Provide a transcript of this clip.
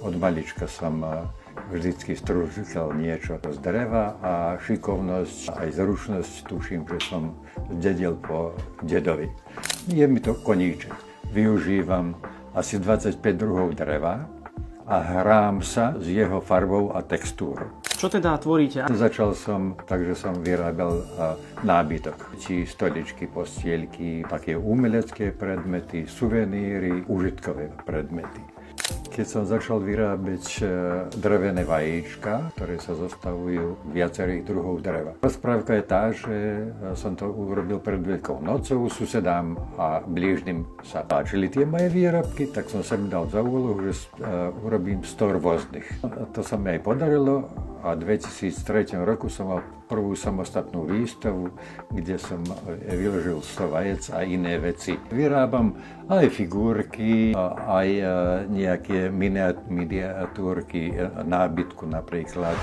Od malička som vždycky strúžil niečo z dreva a šikovnosť, aj zručnosť, tuším, že som zdedil po dedovi. Je mi to koníček. Využívam asi 25 druhov dreva a hrám sa s jeho farbou a textúrou. Čo teda tvoríte? Začal som tak, že som vyrábal nábytok. Či stoličky, postielky, také umelecké predmety, suveníry, užitkové predmety. Keď som začal vyrábať drevené vajíčka, ktoré sa zostavujú viacerých druhov dreva. Rozprávka je tá, že som to urobil pred Veľkou nocou, susedám a blížnym sa páčili tie moje výrobky, tak som sa mi dal za úlohu, že urobím 100 rôznych. To sa mi aj podarilo a v 2003 roku som mal prvú samostatnú výstavu, kde som vyložil 100 vajec a iné veci. Vyrábam aj figurky, aj nejaké miniatúrky, nábytku napríklad.